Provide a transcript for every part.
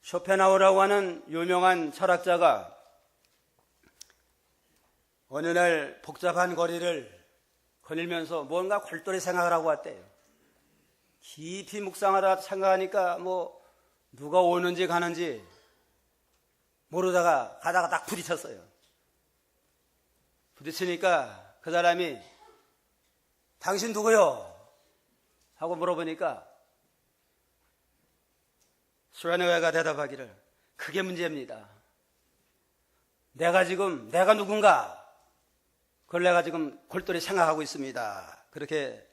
쇼펜하우어라고 하는 유명한 철학자가 어느 날 복잡한 거리를 거닐면서 뭔가 골똘히 생각을 하고 왔대요. 깊이 묵상하다 생각하니까 누가 오는지 가는지 모르다가 가다가 딱 부딪혔어요. 부딪히니까 그 사람이 당신 누구요? 하고 물어보니까 슈라네가 대답하기를 그게 문제입니다. 내가 누군가 그걸 내가 지금 골똘히 생각하고 있습니다. 그렇게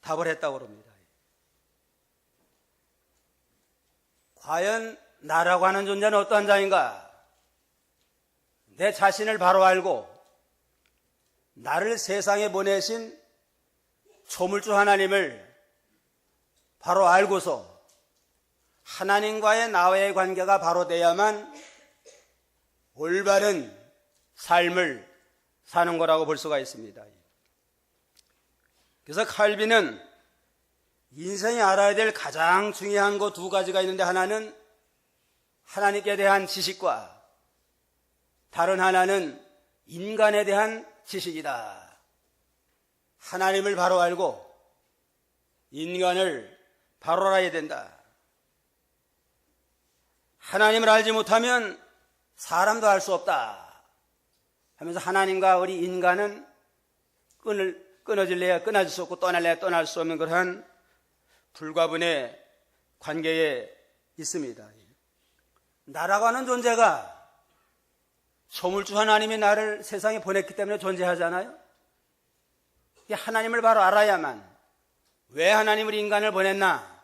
답을 했다고 그럽니다. 과연 나라고 하는 존재는 어떠한 자인가? 내 자신을 바로 알고 나를 세상에 보내신 조물주 하나님을 바로 알고서 하나님과의 나와의 관계가 바로 돼야만 올바른 삶을 사는 거라고 볼 수가 있습니다. 그래서 칼빈은 인생이 알아야 될 가장 중요한 것 두 가지가 있는데, 하나는 하나님께 대한 지식과 다른 하나는 인간에 대한 지식이다. 하나님을 바로 알고 인간을 바로 알아야 된다. 하나님을 알지 못하면 사람도 알 수 없다 하면서 하나님과 우리 인간은 끊어질래야 끊어질 수 없고 떠날래야 떠날 수 없는 그러한 불가분의 관계에 있습니다. 나라고 하는 존재가 조물주 하나님이 나를 세상에 보냈기 때문에 존재하잖아요. 하나님을 바로 알아야만, 왜 하나님을 인간을 보냈나,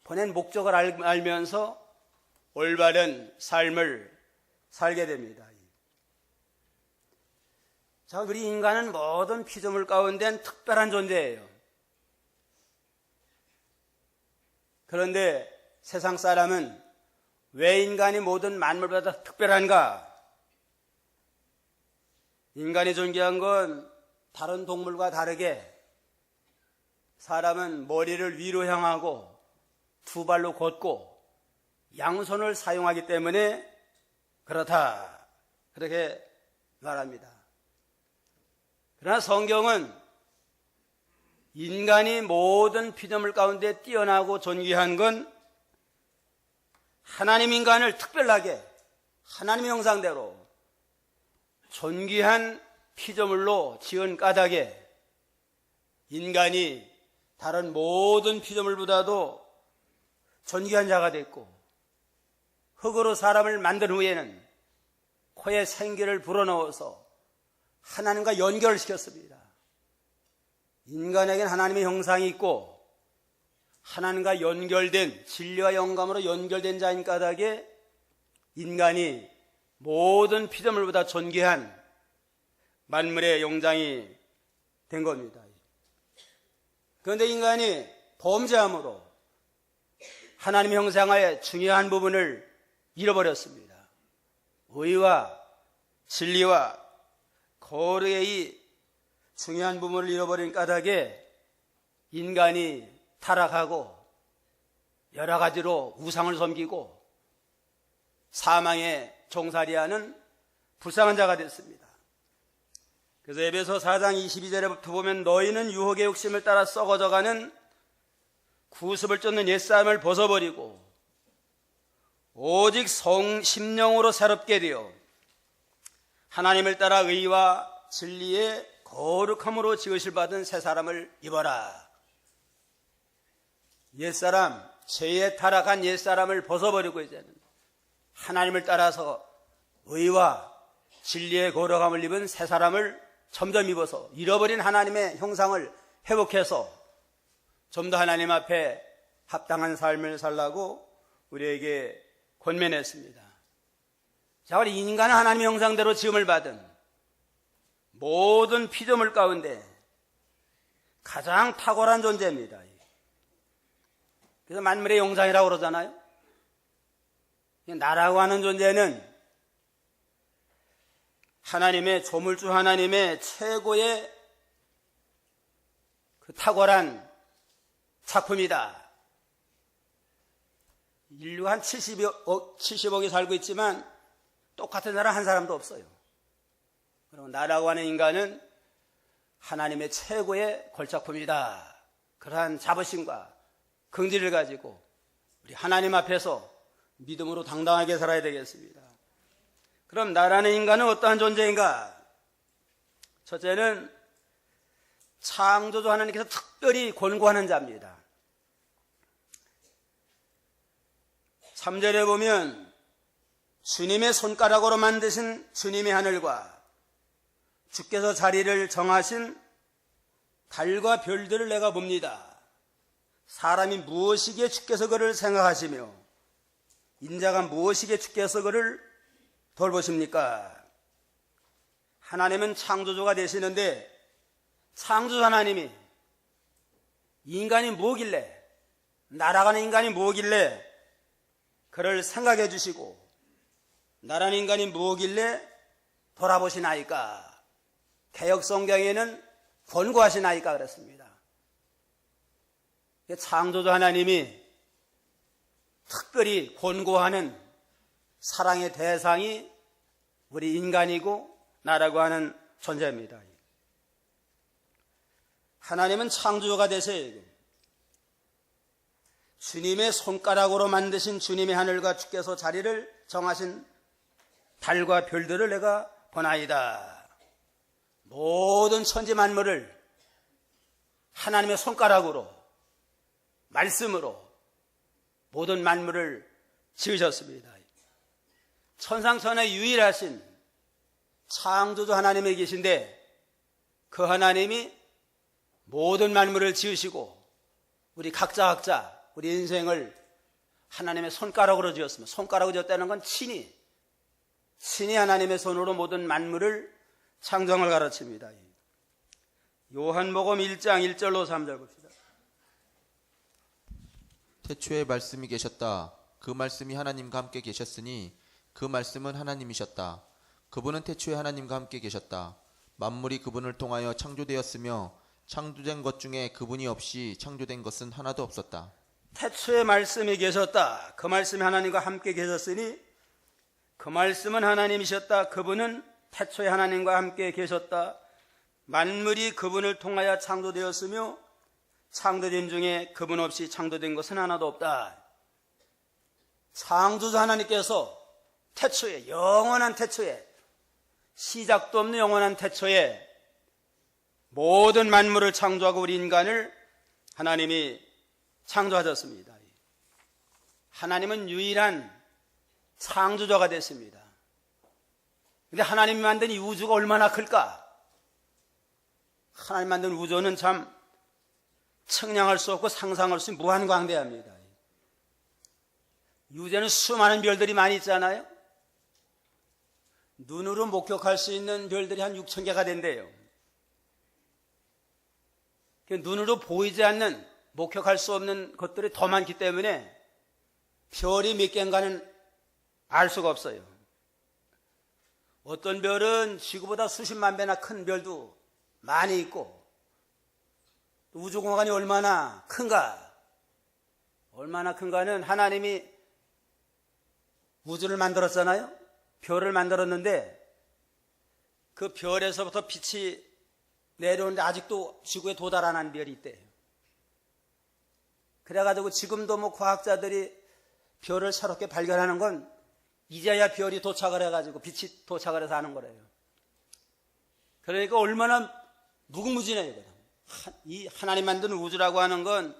보낸 목적을 알면서 올바른 삶을 살게 됩니다. 자, 우리 인간은 모든 피조물 가운데는 특별한 존재예요. 그런데 세상 사람은 왜 인간이 모든 만물보다 특별한가? 인간이 존귀한 건 다른 동물과 다르게 사람은 머리를 위로 향하고 두 발로 걷고 양손을 사용하기 때문에 그렇다, 그렇게 말합니다. 그러나 성경은 인간이 모든 피조물 가운데 뛰어나고 존귀한 건 하나님 인간을 특별하게 하나님의 형상대로 존귀한 피조물로 지은 까닭에 인간이 다른 모든 피조물보다도 존귀한 자가 됐고, 흙으로 사람을 만든 후에는 코에 생기를 불어넣어서 하나님과 연결시켰습니다. 인간에게는 하나님의 형상이 있고 하나님과 연결된, 진리와 영감으로 연결된 자인 까닭에 인간이 모든 피조물보다 존귀한 만물의 영장이 된 겁니다. 그런데 인간이 범죄함으로 하나님의 형상의 중요한 부분을 잃어버렸습니다. 의와 진리와 거룩의 이 중요한 부분을 잃어버린 까닭에 인간이 타락하고 여러 가지로 우상을 섬기고 사망에 종살이하는 불쌍한 자가 됐습니다. 그래서 에베소 4장 22절에부터 보면 너희는 유혹의 욕심을 따라 썩어져가는 구습을 쫓는 옛사람을 벗어버리고 오직 심령으로 새롭게 되어 하나님을 따라 의와 진리의 거룩함으로 지으실 받은 새 사람을 입어라. 옛사람, 죄에 타락한 옛사람을 벗어버리고 이제는 하나님을 따라서 의와 진리의 거룩함을 입은 새 사람을 점점 입어서 잃어버린 하나님의 형상을 회복해서 좀 더 하나님 앞에 합당한 삶을 살라고 우리에게 권면했습니다. 자, 우리 인간은 하나님의 형상대로 지음을 받은 모든 피조물 가운데 가장 탁월한 존재입니다. 그래서 만물의 영장이라고 그러잖아요. 나라고 하는 존재는 하나님의 조물주 하나님의 최고의 그 탁월한 작품이다. 인류가 한 70억이 살고 있지만 똑같은 나라 한 사람도 없어요. 그리고 나라고 하는 인간은 하나님의 최고의 걸작품이다. 그러한 자부심과 긍지를 가지고 우리 하나님 앞에서 믿음으로 당당하게 살아야 되겠습니다. 그럼 나라는 인간은 어떠한 존재인가? 첫째는 창조주 하나님께서 특별히 권고하는 자입니다. 3절에 보면 주님의 손가락으로 만드신 주님의 하늘과 주께서 자리를 정하신 달과 별들을 내가 봅니다. 사람이 무엇이기에 주께서 그를 생각하시며 인자가 무엇이기에 주께서 그를 돌보십니까? 하나님은 창조주가 되시는데 창조주 하나님이 인간이 뭐길래, 나라가는 인간이 뭐길래 그를 생각해 주시고 나라는 인간이 뭐길래 돌아보시나이까? 개역성경에는 권고하시나이까 그랬습니다. 창조주 하나님이 특별히 권고하는 사랑의 대상이 우리 인간이고 나라고 하는 존재입니다. 하나님은 창조주가 되세요. 주님의 손가락으로 만드신 주님의 하늘과 주께서 자리를 정하신 달과 별들을 내가 보나이다. 모든 천지 만물을 하나님의 손가락으로 말씀으로 모든 만물을 지으셨습니다. 천상천하에 유일하신 창조주 하나님이 계신데 그 하나님이 모든 만물을 지으시고 우리 각자 우리 인생을 하나님의 손가락으로 지었습니다. 손가락으로 지었다는 건 친히 하나님의 손으로 모든 만물을 창조을 가르칩니다. 요한복음 1장 1절로 3절 봅시다. 태초에 말씀이 계셨다. 그 말씀이 하나님과 함께 계셨으니 그 말씀은 하나님이셨다. 그분은 태초에 하나님과 함께 계셨다. 만물이 그분을 통하여 창조되었으며 창조된 것 중에 그분이 없이 창조된 것은 하나도 없었다. 태초에 말씀이 계셨다. 그 말씀이 하나님과 함께 계셨으니 그 말씀은 하나님이셨다. 그분은 태초에 하나님과 함께 계셨다. 만물이 그분을 통하여 창조되었으며 창조된 중에 그분 없이 창조된 것은 하나도 없다. 창조주 하나님께서 태초에, 영원한 태초에, 시작도 없는 영원한 태초에 모든 만물을 창조하고 우리 인간을 하나님이 창조하셨습니다. 하나님은 유일한 창조자가 됐습니다. 근데 하나님이 만든 이 우주가 얼마나 클까? 하나님 만든 우주는 참 측량할 수 없고 상상할 수 없는 무한광대합니다. 우주에는 수많은 별들이 많이 있잖아요. 눈으로 목격할 수 있는 별들이 한 6천 개가 된대요. 눈으로 보이지 않는, 목격할 수 없는 것들이 더 많기 때문에 별이 몇 개인가는 알 수가 없어요. 어떤 별은 지구보다 수십만 배나 큰 별도 많이 있고, 우주공간이 얼마나 큰가? 얼마나 큰가는 하나님이 우주를 만들었잖아요. 별을 만들었는데 그 별에서부터 빛이 내려오는데 아직도 지구에 도달 안 한 별이 있대요. 그래가지고 지금도 뭐 과학자들이 별을 새롭게 발견하는 건 이제야 별이 도착을 해가지고 빛이 도착을 해서 하는 거래요. 그러니까 얼마나 무궁무진해요. 이 하나님 만든 우주라고 하는 건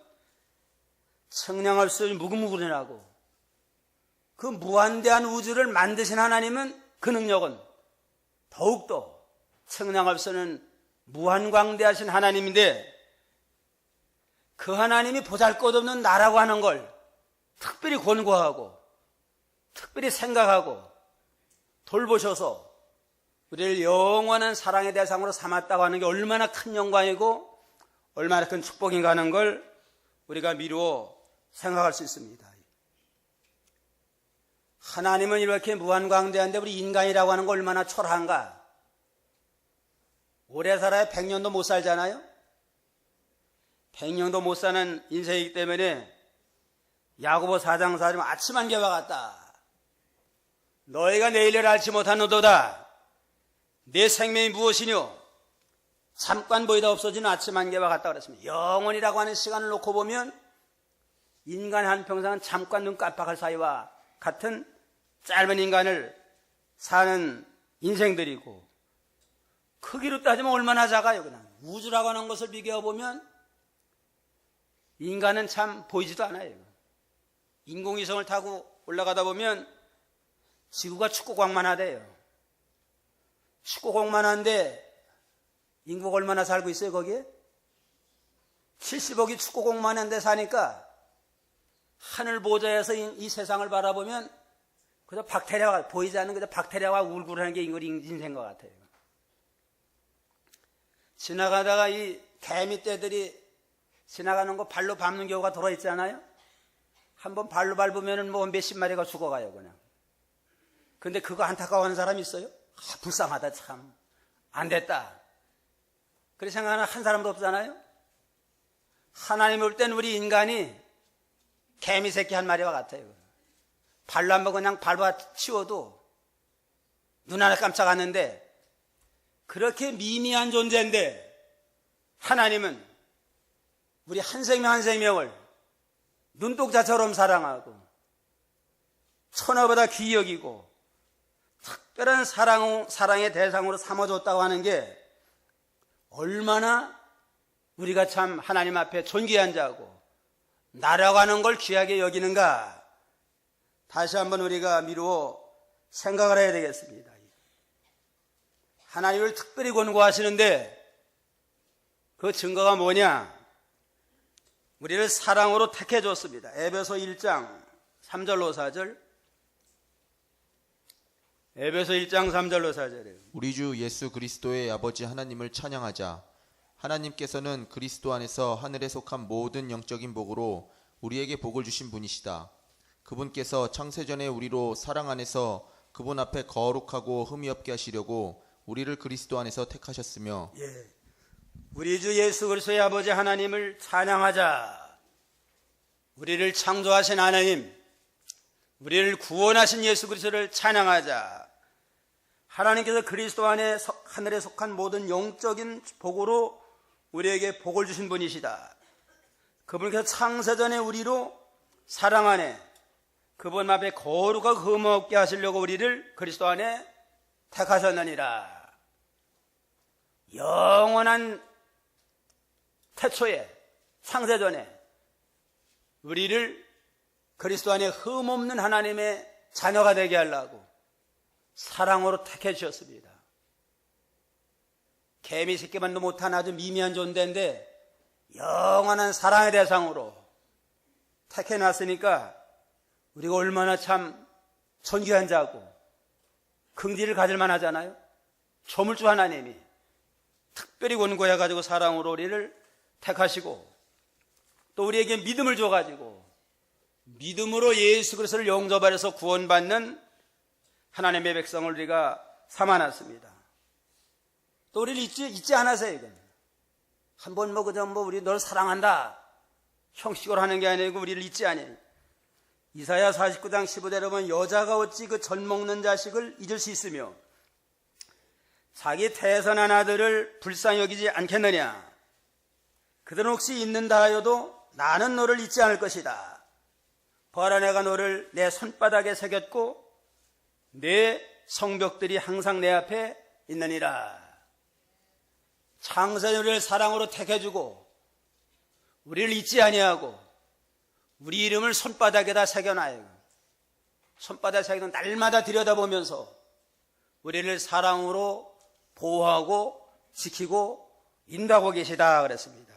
측량할 수 없는 무궁무진하고 그 무한대한 우주를 만드신 하나님은 그 능력은 더욱더 측량할 수 없는 무한광대하신 하나님인데 그 하나님이 보잘것없는 나라고 하는 걸 특별히 권고하고 특별히 생각하고 돌보셔서 우리를 영원한 사랑의 대상으로 삼았다고 하는 게 얼마나 큰 영광이고 얼마나 큰 축복인가 하는 걸 우리가 미루어 생각할 수 있습니다. 하나님은 이렇게 무한광대한데 우리 인간이라고 하는 거 얼마나 초라한가. 오래 살아야 100년도 못 살잖아요. 100년도 못 사는 인생이기 때문에 야고보 4장 4절 아침 안개와 같다. 너희가 내일을 알지 못하노도다. 내 생명이 무엇이뇨? 잠깐 보이다 없어지는 아침 안개와 같다 그랬습니다. 영원이라고 하는 시간을 놓고 보면 인간 한평생은 잠깐 눈 깜빡할 사이와 같은 짧은 인간을 사는 인생들이고, 크기로 따지면 얼마나 작아요. 그냥 우주라고 하는 것을 비교해보면 인간은 참 보이지도 않아요. 인공위성을 타고 올라가다 보면 지구가 축구공만 하대요. 축구공만 한데 인구가 얼마나 살고 있어요 거기에? 70억이 축구공만 한데 사니까 하늘 보좌에서 이 세상을 바라보면 그저 박테리아가 보이지 않는 그저 박테리아가 울굴하는 게 인생인 것 같아요. 지나가다가 이 개미떼들이 지나가는 거 발로 밟는 경우가 들어있잖아요. 한번 발로 밟으면 뭐 몇십 마리가 죽어가요 그냥. 근데 그거 안타까워하는 사람이 있어요? 불쌍하다 참. 안 됐다. 그렇게 생각하는 한 사람도 없잖아요. 하나님 올 땐 우리 인간이 개미 새끼 한 마리와 같아요. 발로 한번 그냥 밟아 치워도 눈 하나 깜짝하는데, 그렇게 미미한 존재인데 하나님은 우리 한 생명 한 생명을 눈동자처럼 사랑하고 천하보다 귀히 여기고 특별한 사랑의 대상으로 삼아줬다고 하는 게 얼마나 우리가 참 하나님 앞에 존귀한 자고 나라고 하는 걸 귀하게 여기는가, 다시 한번 우리가 미루어 생각을 해야 되겠습니다. 하나님을 특별히 권고하시는데 그 증거가 뭐냐? 우리를 사랑으로 택해 줬습니다. 에베소 1장 3절로 4절. 에베소 1장 3절로 4절이에요. 우리 주 예수 그리스도의 아버지 하나님을 찬양하자. 하나님께서는 그리스도 안에서 하늘에 속한 모든 영적인 복으로 우리에게 복을 주신 분이시다. 그분께서 창세전에 우리로 사랑 안에서 그분 앞에 거룩하고 흠이 없게 하시려고 우리를 그리스도 안에서 택하셨으며, 우리 주 예수 그리스도의 아버지 하나님을 찬양하자. 우리를 창조하신 하나님, 우리를 구원하신 예수 그리스도를 찬양하자. 하나님께서 그리스도 안에 하늘에 속한 모든 영적인 복으로 우리에게 복을 주신 분이시다. 그분께서 창세전에 우리로 사랑 안에 그분 앞에 거룩하고 흠 없게 하시려고 우리를 그리스도 안에 택하셨느니라. 영원한 태초에 창세전에 우리를 그리스도 안에 흠없는 하나님의 자녀가 되게 하려고 사랑으로 택해 주셨습니다. 개미 새끼만도 못한 아주 미미한 존재인데 영원한 사랑의 대상으로 택해 놨으니까 우리가 얼마나 참 존귀한 자고 긍지를 가질 만하잖아요. 조물주 하나님이 특별히 권고해가지고 사랑으로 우리를 택하시고 또 우리에게 믿음을 줘가지고 믿음으로 예수 그리스도를 용접하여서 구원받는 하나님의 백성을 우리가 삼아놨습니다. 또 우리를 잊지 않으세요. 이건 한번 그저 우리 널 사랑한다 형식으로 하는 게 아니고 우리를 잊지 않아요. 이사야 49장 15절에 보면 여자가 어찌 그 젖 먹는 자식을 잊을 수 있으며 자기 태선한 아들을 불쌍히 여기지 않겠느냐. 그들은 혹시 잊는다 하여도 나는 너를 잊지 않을 것이다. 보아라, 내가 너를 내 손바닥에 새겼고 내 성벽들이 항상 내 앞에 있느니라. 창세전 우리를 사랑으로 택해주고 우리를 잊지 아니하고 우리 이름을 손바닥에다 새겨놔요. 손바닥에 새겨놓은 날마다 들여다보면서 우리를 사랑으로 보호하고 지키고 인도하고 계시다 그랬습니다.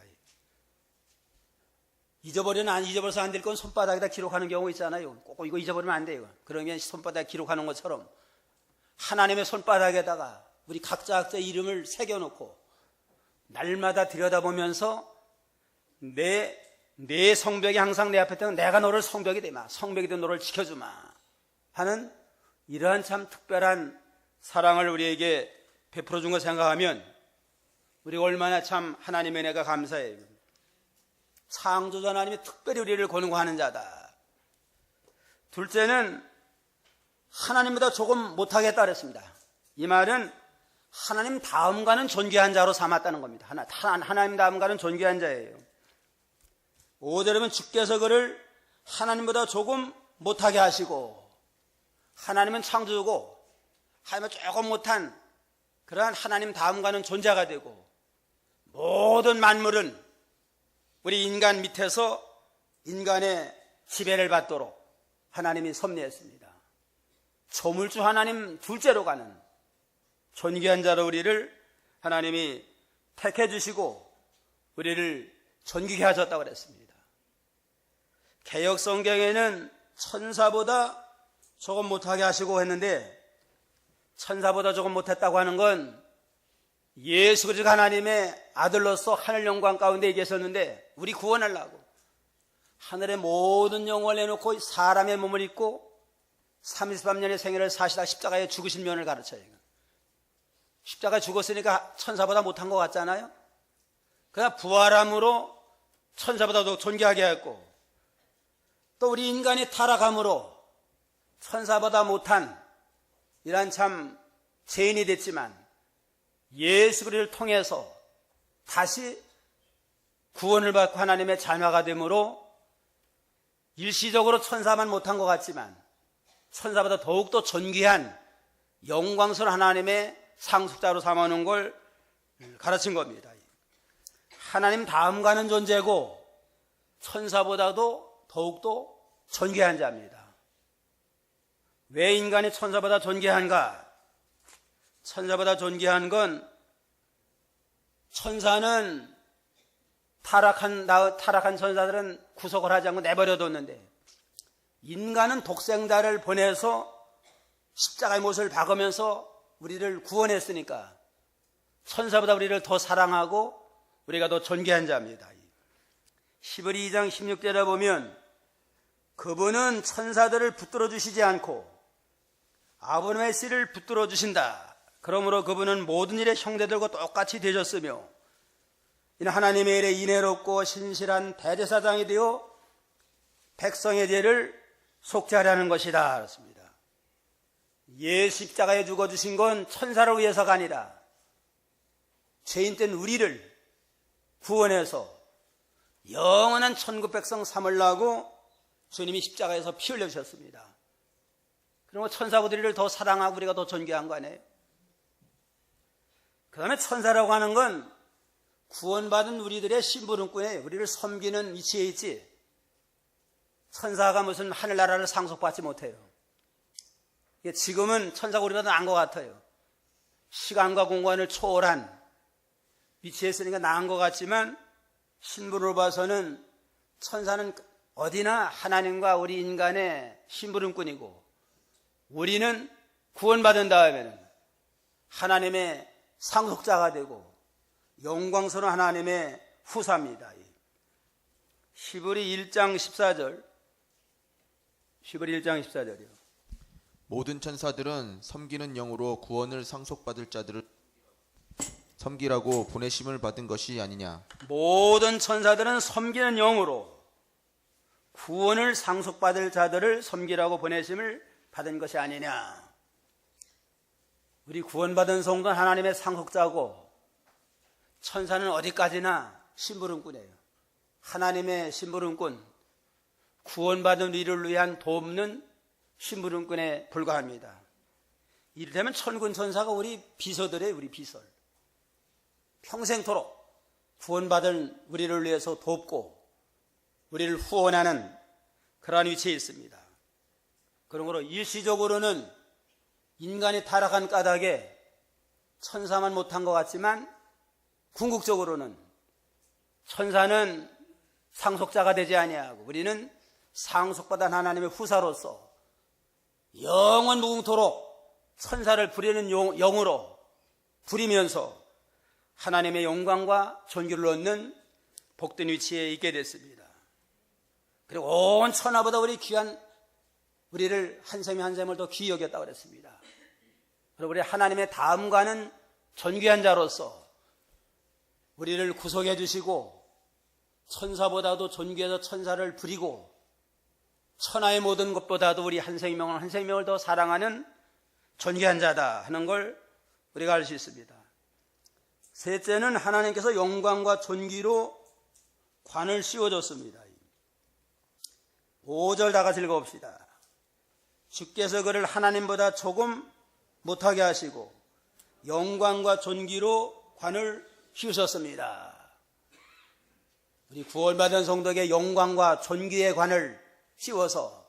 잊어버려서 안 될 건 손바닥에다 기록하는 경우 있잖아요. 꼭 이거 잊어버리면 안 돼요. 그러면 손바닥에 기록하는 것처럼 하나님의 손바닥에다가 우리 각자 이름을 새겨놓고 날마다 들여다보면서 내 성벽이 항상 내 앞에 있다면 내가 너를 성벽이 되마, 성벽이 된 너를 지켜주마 하는 이러한 참 특별한 사랑을 우리에게 베풀어 준 거 생각하면 우리가 얼마나 참 하나님의 은혜가 감사해요. 창조자 하나님이 특별히 우리를 권고하는 자다. 둘째는 하나님보다 조금 못하겠다 그랬습니다. 이 말은 하나님 다음가는 존귀한 자로 삼았다는 겁니다. 하나님 다음가는 존귀한 자예요. 5절에 보면 주께서 그를 하나님보다 조금 못하게 하시고, 하나님은 창조주고 하나님은 조금 못한 그러한 하나님 다음가는 존재가 되고, 모든 만물은 우리 인간 밑에서 인간의 지배를 받도록 하나님이 섭리했습니다. 조물주 하나님 둘째로 가는 존귀한 자로 우리를 하나님이 택해 주시고 우리를 존귀케 하셨다고 그랬습니다. 개역 성경에는 천사보다 조금 못하게 하시고 했는데, 천사보다 조금 못했다고 하는 건 예수 그리스도 하나님의 아들로서 하늘 영광 가운데 계셨는데, 우리 구원하려고 하늘의 모든 영광을 내놓고 사람의 몸을 입고 33년의 생애를 사시다 십자가에 죽으신 면을 가르쳐요. 십자가에 죽었으니까 천사보다 못한 것 같잖아요. 그러나 부활함으로 천사보다 더 존귀하게 했고, 또 우리 인간이 타락함으로 천사보다 못한 이런 참 죄인이 됐지만 예수 그리스도를 통해서 다시 구원을 받고 하나님의 자녀가 되므로 일시적으로 천사만 못한 것 같지만 천사보다 더욱더 존귀한 영광스러운 하나님의 상속자로 삼아놓은 걸 가르친 겁니다. 하나님 다음 가는 존재고 천사보다도 더욱더 존귀한 자입니다. 왜 인간이 천사보다 존귀한가? 천사보다 존귀한 건, 천사는 타락한 천사들은 구속을 하지 않고 내버려뒀는데, 인간은 독생자를 보내서 십자가의 못을 박으면서 우리를 구원했으니까 천사보다 우리를 더 사랑하고 우리가 더 존귀한 자입니다. 히브리 2장 16절에 보면 그분은 천사들을 붙들어 주시지 않고 아브라함의 씨를 붙들어 주신다. 그러므로 그분은 모든 일의 형제들과 똑같이 되셨으며 이는 하나님의 일에 인애롭고 신실한 대제사장이 되어 백성의 죄를 속죄하려는 것이다. 그렇습니다. 예수 십자가에 죽어주신 건 천사를 위해서가 아니라 죄인 된 우리를 구원해서 영원한 천국 백성 삼으려고 주님이 십자가에서 피 흘려주셨습니다. 그러면 천사들을 더 사랑하고 우리가 더 존귀한 거 아니에요? 그 다음에 천사라고 하는 건 구원받은 우리들의 심부름꾼이에요. 우리를 섬기는 위치에 있지, 천사가 무슨 하늘나라를 상속받지 못해요. 지금은 천사가 우리보다 나은 것 같아요. 시간과 공간을 초월한 위치에 있으니까 나은 것 같지만, 신분으로 봐서는 천사는 어디나 하나님과 우리 인간의 심부름꾼이고, 우리는 구원받은 다음에는 하나님의 상속자가 되고 영광스러운 하나님의 후사입니다. 히브리 1장 14절. 히브리 1장 14절이요. 모든 천사들은 섬기는 영으로 구원을 상속받을 자들을 섬기라고 보내심을 받은 것이 아니냐. 모든 천사들은 섬기는 영으로 구원을 상속받을 자들을 섬기라고 보내심을 받은 것이 아니냐. 우리 구원받은 성도는 하나님의 상속자고, 천사는 어디까지나 심부름꾼이에요. 하나님의 심부름꾼, 구원받은 우리를 위한 돕는 심부름꾼에 불과합니다. 이를테면 천군 천사가 우리 비서들이에요. 우리 비설. 평생토록 구원받은 우리를 위해서 돕고 우리를 후원하는 그러한 위치에 있습니다. 그러므로 일시적으로는 인간이 타락한 까닭에 천사만 못한 것 같지만, 궁극적으로는 천사는 상속자가 되지 아니하고 우리는 상속받은 하나님의 후사로서 영원 무궁토록 천사를 부리는 영으로 부리면서 하나님의 영광과 존귀를 얻는 복된 위치에 있게 됐습니다. 그리고 온 천하보다 우리를 한 셈이 한 셈을 더 귀히 여겼다고 그랬습니다. 그리고 우리 하나님의 다음가는 존귀한 자로서 우리를 구속해 주시고 천사보다도 존귀해서 천사를 부리고 천하의 모든 것보다도 우리 한 생명을 더 사랑하는 존귀한 자다 하는 걸 우리가 알 수 있습니다. 셋째는 하나님께서 영광과 존귀로 관을 씌워줬습니다. 5절 다 같이 읽어봅시다. 주께서 그를 하나님보다 조금 못하게 하시고 영광과 존귀로 관을 씌우셨습니다. 우리 구원받은 성도에게 영광과 존귀의 관을 씌워서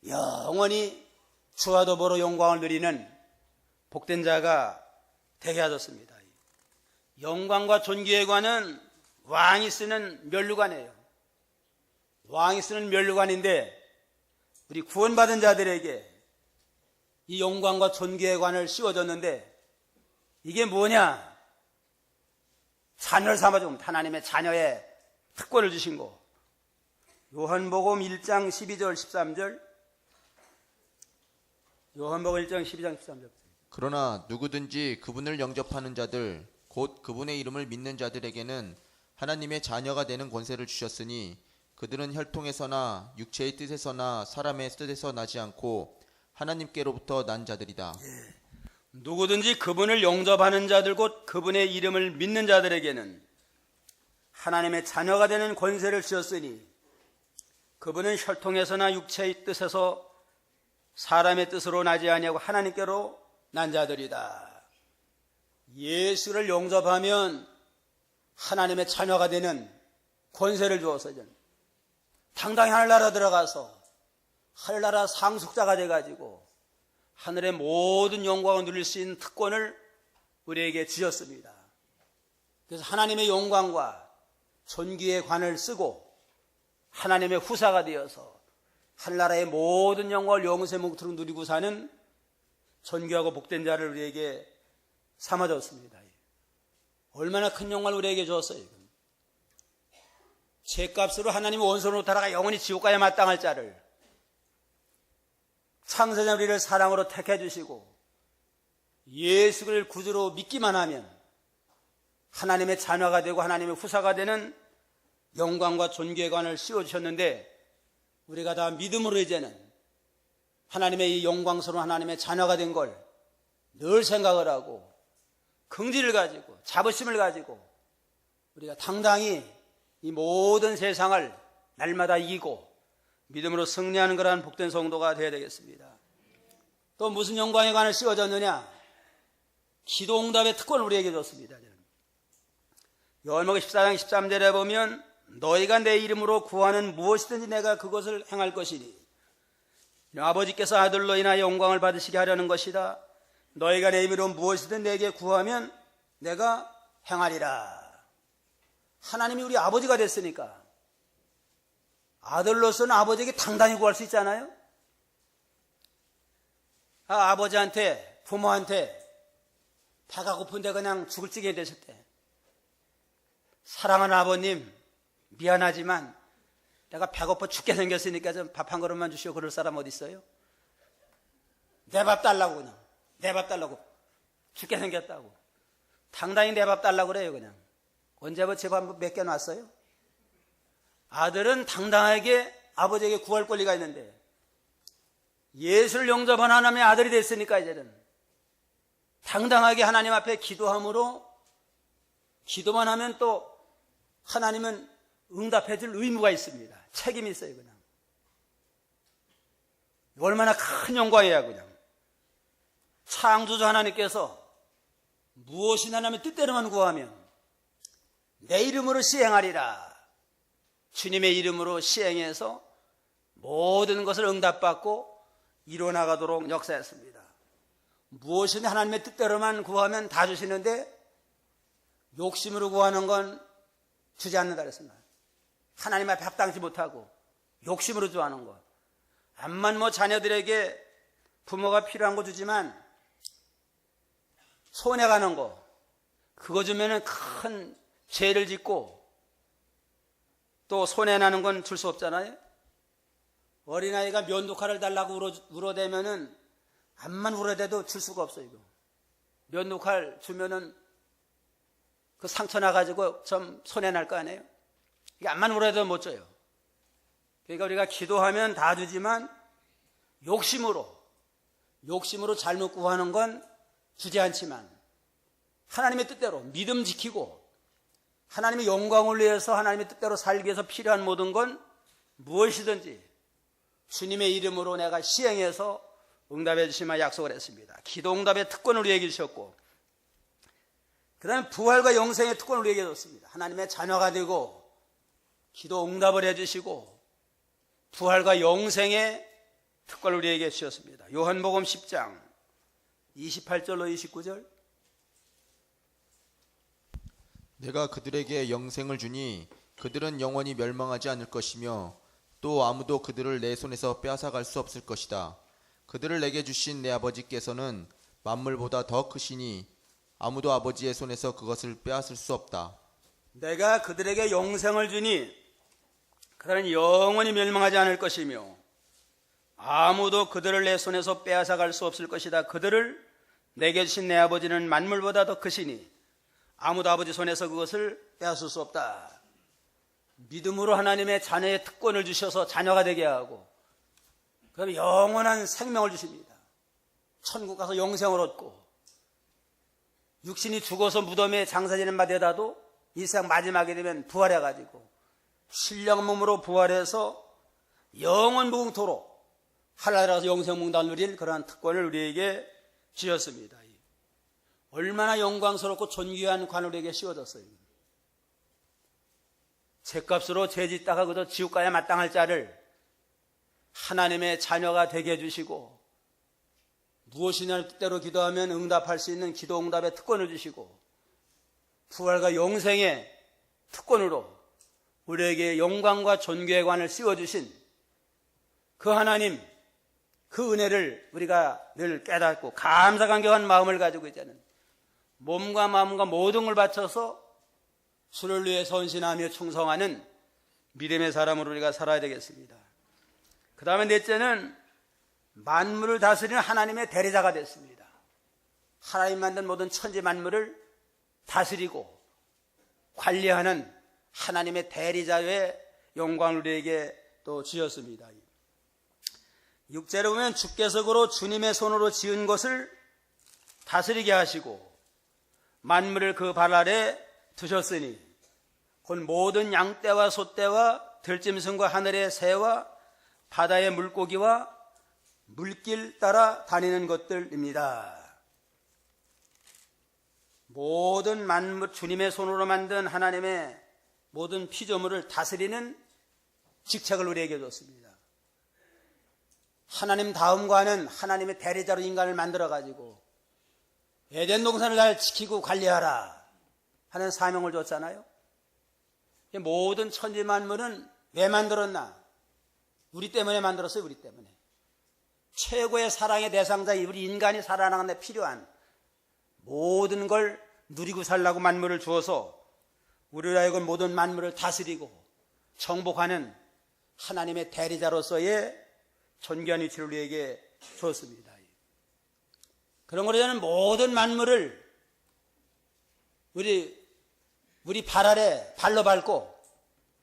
영원히 주와 더불어 영광을 누리는 복된 자가 되게 하셨습니다. 영광과 존귀의 관은 왕이 쓰는 면류관이에요. 왕이 쓰는 면류관인데 우리 구원받은 자들에게 이 영광과 존귀의 관을 씌워줬는데 이게 뭐냐? 자녀를 삼아주면 하나님의 자녀의 특권을 주신 거. 요한복음 1장 12절 13절. 요한복음 1장 12장 13절. 그러나 누구든지 그분을 영접하는 자들 곧 그분의 이름을 믿는 자들에게는 하나님의 자녀가 되는 권세를 주셨으니 그들은 혈통에서나 육체의 뜻에서나 사람의 뜻에서 나지 않고 하나님께로부터 난 자들이다. 누구든지 그분을 영접하는 자들 곧 그분의 이름을 믿는 자들에게는 하나님의 자녀가 되는 권세를 주셨으니 그분은 혈통에서나 육체의 뜻에서 사람의 뜻으로 나지 아니하고 하나님께로 난 자들이다. 예수를 영접하면 하나님의 자녀가 되는 권세를 주어서 당당히 하늘나라 들어가서 하늘나라 상속자가 돼가지고 하늘의 모든 영광을 누릴 수 있는 특권을 우리에게 주셨습니다. 그래서 하나님의 영광과 존귀의 관을 쓰고 하나님의 후사가 되어서 하늘나라의 모든 영광을 영생의 몽투로 누리고 사는 존귀하고 복된 자를 우리에게 삼아줬습니다. 얼마나 큰 영광을 우리에게 줬어요. 죄값으로 하나님의 원수로 따라가 영원히 지옥 가야 마땅할 자를 창세전 우리를 사랑으로 택해 주시고 예수를 구주로 믿기만 하면 하나님의 자녀가 되고 하나님의 후사가 되는 영광과 존귀의 관을 씌워주셨는데 우리가 다 믿음으로 이제는 하나님의 이 영광스러운 하나님의 자녀가 된 걸 늘 생각을 하고 긍지를 가지고 자부심을 가지고 우리가 당당히 이 모든 세상을 날마다 이기고 믿음으로 승리하는 그러한 복된 성도가 되어야 되겠습니다. 또 무슨 영광의 관을 씌워줬느냐? 기도응답의 특권을 우리에게 줬습니다. 요한복음 14장 13절에 보면 너희가 내 이름으로 구하는 무엇이든지 내가 그것을 행할 것이니 아버지께서 아들로 인하여 영광을 받으시게 하려는 것이다. 너희가 내 이름으로 무엇이든 내게 구하면 내가 행하리라. 하나님이 우리 아버지가 됐으니까 아들로서는 아버지에게 당당히 구할 수 있잖아요. 아버지한테 부모한테 배가 고픈데 그냥 죽을 찌개 되실 때 사랑하는 아버님 미안하지만 내가 배고파 죽게 생겼으니까 좀 밥 한 그릇만 주시오. 그럴 사람 어디 있어요? 내 밥 달라고 그냥 내 밥 달라고 죽게 생겼다고 당당히 내 밥 달라고 그래요. 그냥 언제 제 밥 몇 개 놨어요? 아들은 당당하게 아버지에게 구할 권리가 있는데 예수를 영접한 하나님의 아들이 됐으니까 이제는 당당하게 하나님 앞에 기도함으로 기도만 하면 또 하나님은 응답해 줄 의무가 있습니다. 책임이 있어요. 그냥 얼마나 큰 영광이야. 그냥 창조주 하나님께서 무엇이나 하나님의 뜻대로만 구하면 내 이름으로 시행하리라. 주님의 이름으로 시행해서 모든 것을 응답받고 이루어나가도록 역사했습니다. 무엇이든 하나님의 뜻대로만 구하면 다 주시는데 욕심으로 구하는 건 주지 않는다 그랬습니다. 하나님 앞에 합당치 못하고 욕심으로 구하는 것. 암만 자녀들에게 부모가 필요한 거 주지만 손해가는 거 그거 주면은 큰 죄를 짓고 또 손해나는 건 줄 수 없잖아요. 어린아이가 면도칼을 달라고 울어대면은 암만 울어대도 줄 수가 없어요. 이거. 면도칼 주면은 그 상처 나가지고 좀 손해날 거 아니에요. 이게 암만 울어대도 못 줘요. 그러니까 우리가 기도하면 다 주지만 욕심으로 잘못 구하는 건 주지 않지만 하나님의 뜻대로 믿음 지키고 하나님의 영광을 위해서 하나님의 뜻대로 살기 위해서 필요한 모든 건 무엇이든지 주님의 이름으로 내가 시행해서 응답해 주시면 약속을 했습니다. 기도 응답의 특권을 우리에게 주셨고 그 다음에 부활과 영생의 특권을 우리에게 줬습니다. 하나님의 자녀가 되고 기도 응답을 해주시고 부활과 영생의 특권을 우리에게 주셨습니다. 요한복음 10장 28절로 29절 내가 그들에게 영생을 주니 그들은 영원히 멸망하지 않을 것이며 또 아무도 그들을 내 손에서 빼앗아갈 수 없을 것이다. 그들을 내게 주신 내 아버지께서는 만물보다 더 크시니 아무도 아버지의 손에서 그것을 빼앗을 수 없다. 내가 그들에게 영생을 주니 그들은 영원히 멸망하지 않을 것이며 아무도 그들을 내 손에서 빼앗아갈 수 없을 것이다. 그들을 내게 주신 내 아버지는 만물보다 더 크시니 아무도 아버지 손에서 그것을 빼앗을 수 없다. 믿음으로 하나님의 자녀의 특권을 주셔서 자녀가 되게 하고 그럼 영원한 생명을 주십니다. 천국 가서 영생을 얻고 육신이 죽어서 무덤에 장사 지낸 바 되다도 이 세상 마지막에 되면 부활해가지고 신령 몸으로 부활해서 영원 무궁토록 하늘나라에서 영생 몽단 누릴 그러한 특권을 우리에게 주셨습니다. 얼마나 영광스럽고 존귀한 관을 우리에게 씌워졌어요. 죗값으로 죄 짓다가 그저 지옥 가야 마땅할 자를 하나님의 자녀가 되게 해주시고 무엇이냐는 뜻대로 기도하면 응답할 수 있는 기도 응답의 특권을 주시고 부활과 영생의 특권으로 우리에게 영광과 존귀의 관을 씌워주신 그 하나님 그 은혜를 우리가 늘 깨닫고 감사 감격한 마음을 가지고 있자는 몸과 마음과 모든 걸 바쳐서 주를 위해 헌신하며 충성하는 믿음의 사람으로 우리가 살아야 되겠습니다. 그 다음에 넷째는 만물을 다스리는 하나님의 대리자가 됐습니다. 하나님 만든 모든 천지 만물을 다스리고 관리하는 하나님의 대리자의 영광을 우리에게 또 주셨습니다. 6절에 보면 주께서 그로 주님의 손으로 지은 것을 다스리게 하시고 만물을 그 발 아래 두셨으니 곧 모든 양떼와 소떼와 들짐승과 하늘의 새와 바다의 물고기와 물길 따라 다니는 것들입니다. 모든 만물 주님의 손으로 만든 하나님의 모든 피조물을 다스리는 직책을 우리에게 줬습니다. 하나님 다음과는 하나님의 대리자로 인간을 만들어가지고 에덴 동산을 잘 지키고 관리하라 하는 사명을 줬잖아요. 모든 천지 만물은 왜 만들었나? 우리 때문에 만들었어요. 우리 때문에. 최고의 사랑의 대상자 우리 인간이 살아나가는 데 필요한 모든 걸 누리고 살라고 만물을 주어서 우리로 하여금 모든 만물을 다스리고 정복하는 하나님의 대리자로서의 존귀한 위치를 우리에게 주었습니다. 그런 거로 저는 모든 만물을 우리 발 아래 발로 밟고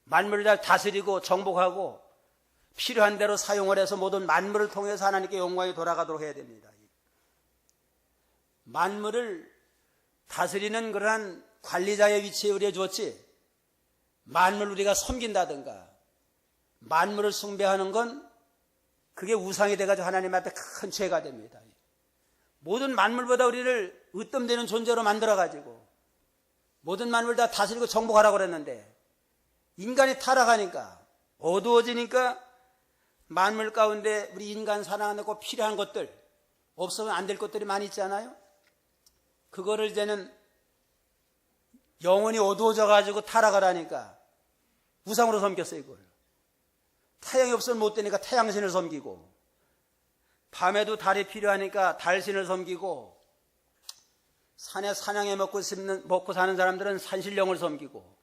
만물을 잘 다스리고 정복하고 필요한 대로 사용을 해서 모든 만물을 통해서 하나님께 영광이 돌아가도록 해야 됩니다. 만물을 다스리는 그러한 관리자의 위치에 우리에 주었지 만물 우리가 섬긴다든가 만물을 숭배하는 건 그게 우상이 돼가지고 하나님 앞에 큰 죄가 됩니다. 모든 만물보다 우리를 으뜸되는 존재로 만들어가지고 모든 만물 다 다스리고 정복하라고 그랬는데 인간이 타락하니까 어두워지니까 만물 가운데 우리 인간 사랑하고 필요한 것들 없으면 안 될 것들이 많이 있잖아요. 그거를 이제는 영혼이 어두워져 가지고 타락을 하니까 우상으로 섬겼어요. 이걸 태양이 없으면 못 되니까 태양신을 섬기고 밤에도 달이 필요하니까 달신을 섬기고 산에 사냥해 먹고 사는 사람들은 산신령을 섬기고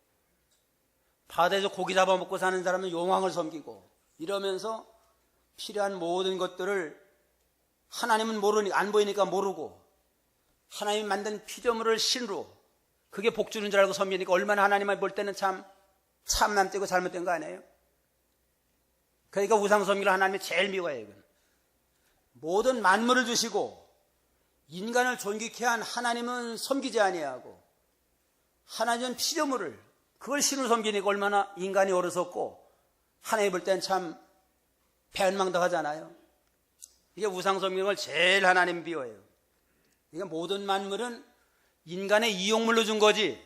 바다에서 고기 잡아 먹고 사는 사람은 용왕을 섬기고 이러면서 필요한 모든 것들을 하나님은 모르니까 안 보이니까 모르고 하나님이 만든 피조물을 신으로 그게 복 주는 줄 알고 섬기니까 얼마나 하나님을 볼 때는 참 참남되고 잘못된 거 아니에요? 그러니까 우상숭배를 하나님이 제일 미워해요. 이건. 모든 만물을 주시고 인간을 존귀케 한 하나님은 섬기지 아니하고 하나님은 피조물을 그걸 신을 섬기니까 얼마나 인간이 어리석고 하나님 볼 땐 참 배은망덕하잖아요. 이게 우상숭배는 걸 제일 하나님 미워해요. 이게 모든 만물은 인간의 이용물로 준 거지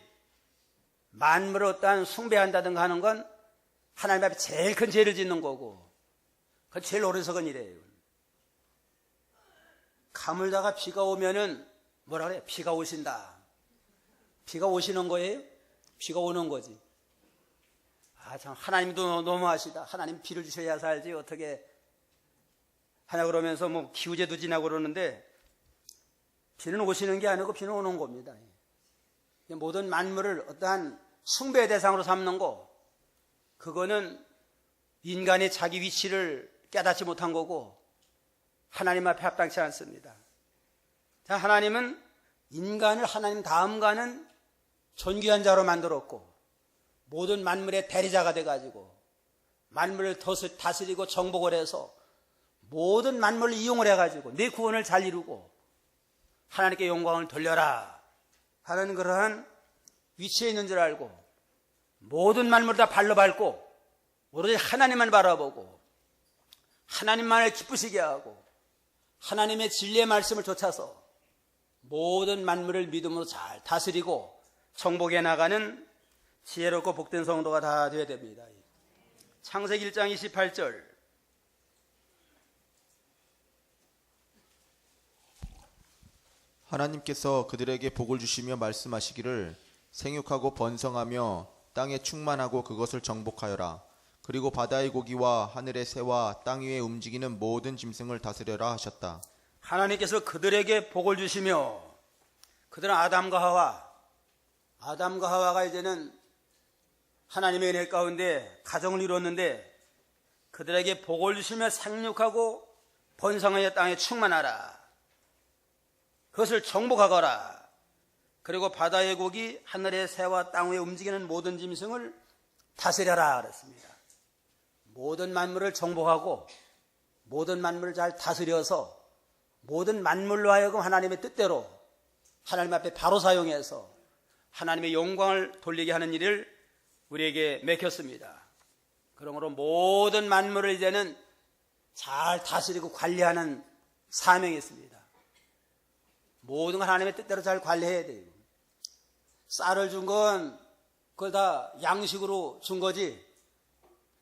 만물을 어떠한 숭배한다든가 하는 건 하나님 앞에 제일 큰 죄를 짓는 거고 그 제일 어리석은 일이에요. 가물다가 비가 오면은 뭐라 그래? 비가 오신다. 비가 오시는 거예요? 비가 오는 거지. 아, 참 하나님도 너무하시다. 하나님 비를 주셔야 살지 어떻게 하냐 그러면서 뭐 기후제도 지나고 그러는데 비는 오시는 게 아니고 비는 오는 겁니다. 모든 만물을 어떠한 숭배의 대상으로 삼는 거 그거는 인간이 자기 위치를 깨닫지 못한 거고 하나님 앞에 합당치 않습니다. 자, 하나님은 인간을 하나님 다음가는 존귀한 자로 만들었고 모든 만물의 대리자가 돼가지고 만물을 다스리고 정복을 해서 모든 만물을 이용을 해가지고 내 구원을 잘 이루고 하나님께 영광을 돌려라 하는 그러한 위치에 있는 줄 알고 모든 만물을 다 발로 밟고 오로지 하나님만 바라보고 하나님만을 기쁘시게 하고 하나님의 진리의 말씀을 쫓아서 모든 만물을 믿음으로 잘 다스리고 정복해 나가는 지혜롭고 복된 성도가 다 되어야 됩니다. 창세기 1장 28절 하나님께서 그들에게 복을 주시며 말씀하시기를 생육하고 번성하며 땅에 충만하고 그것을 정복하여라. 그리고 바다의 고기와 하늘의 새와 땅 위에 움직이는 모든 짐승을 다스려라 하셨다. 하나님께서 그들에게 복을 주시며 그들은 아담과 하와가 이제는 하나님의 은혜 가운데 가정을 이루었는데 그들에게 복을 주시며 생육하고 번성하여 땅에 충만하라. 그것을 정복하거라. 그리고 바다의 고기, 하늘의 새와 땅 위에 움직이는 모든 짐승을 다스려라 그랬습니다. 모든 만물을 정복하고 모든 만물을 잘 다스려서 모든 만물로 하여금 하나님의 뜻대로 하나님 앞에 바로 사용해서 하나님의 영광을 돌리게 하는 일을 우리에게 맡겼습니다. 그러므로 모든 만물을 이제는 잘 다스리고 관리하는 사명이 있습니다. 모든 걸 하나님의 뜻대로 잘 관리해야 돼요. 쌀을 준 건 그걸 다 양식으로 준 거지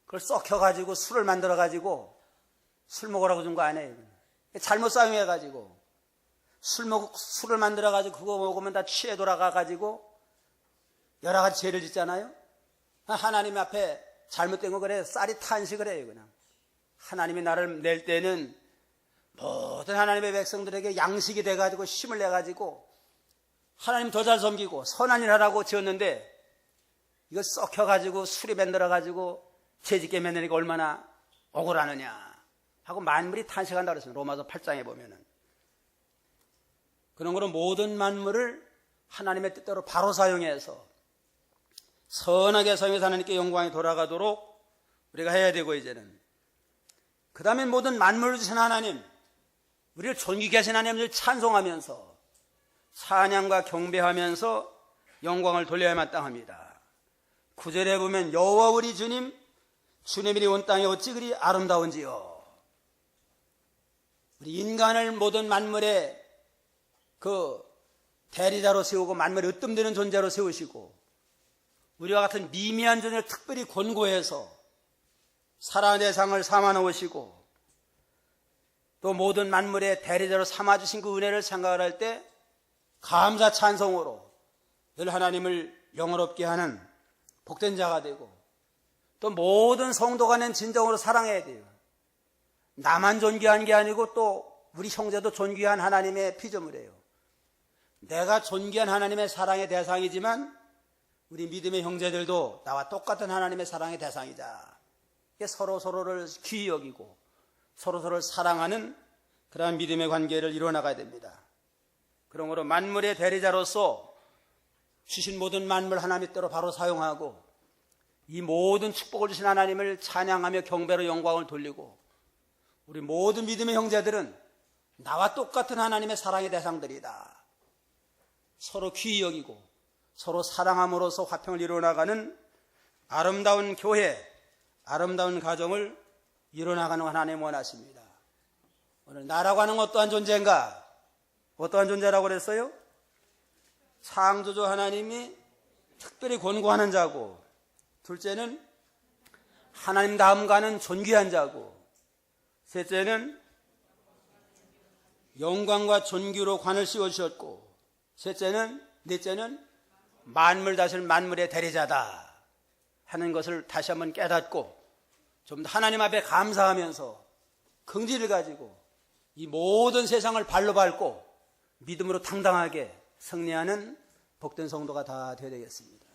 그걸 썩혀가지고 술을 만들어가지고 술 먹으라고 준 거 아니에요. 잘못 사용해가지고 술을 만들어가지고 그거 먹으면 다 취해 돌아가가지고 여러 가지 죄를 짓잖아요. 하나님 앞에 잘못된 거 그래 쌀이 탄식을 해요. 그냥 하나님이 나를 낼 때는 모든 하나님의 백성들에게 양식이 돼가지고 힘을 내가지고 하나님 더 잘 섬기고 선한 일 하라고 지었는데 이거 썩혀가지고 술이 만들어가지고 죄짓게 만드니까 얼마나 억울하느냐 하고 만물이 탄식한다고 그랬습니다. 로마서 8장에 보면은. 그런 거로 모든 만물을 하나님의 뜻대로 바로 사용해서 선하게 사용해서 하나님께 영광이 돌아가도록 우리가 해야 되고 이제는 그 다음에 모든 만물을 주신 하나님 우리를 존귀케 하신 하나님을 찬송하면서 찬양과 경배하면서 영광을 돌려야 마땅합니다. 9절에 보면 여호와 우리 주님 주님이 온 땅에 어찌 그리 아름다운지요. 우리 인간을 모든 만물의 그 대리자로 세우고 만물에 으뜸되는 존재로 세우시고 우리와 같은 미미한 존재를 특별히 권고해서 사랑의 대상을 삼아 놓으시고 또 모든 만물의 대리자로 삼아주신 그 은혜를 생각을 할 때 감사 찬송으로 늘 하나님을 영원롭게 하는 복된 자가 되고 또 모든 성도가 낸 진정으로 사랑해야 돼요. 나만 존귀한 게 아니고 또 우리 형제도 존귀한 하나님의 피조물이에요. 내가 존귀한 하나님의 사랑의 대상이지만 우리 믿음의 형제들도 나와 똑같은 하나님의 사랑의 대상이자 서로서로를 귀히 여기고 서로서로를 사랑하는 그러한 믿음의 관계를 이루어나가야 됩니다. 그러므로 만물의 대리자로서 주신 모든 만물 하나님 뜻대로 바로 사용하고 이 모든 축복을 주신 하나님을 찬양하며 경배로 영광을 돌리고 우리 모든 믿음의 형제들은 나와 똑같은 하나님의 사랑의 대상들이다. 서로 귀히 여기고 서로 사랑함으로써 화평을 이루어나가는 아름다운 교회, 아름다운 가정을 이루어나가는 하나님 원하십니다. 오늘 나라고 하는 어떠한 존재인가? 어떠한 존재라고 그랬어요? 창조주 하나님이 특별히 권고하는 자고, 둘째는 하나님 다음 가는 존귀한 자고, 셋째는 영광과 존귀로 관을 씌워주셨고, 넷째는 만물 다스릴 만물의 대리자다 하는 것을 다시 한번 깨닫고 좀 더 하나님 앞에 감사하면서 긍지를 가지고 이 모든 세상을 발로 밟고 믿음으로 당당하게 승리하는 복된 성도가 다 되어야 되겠습니다.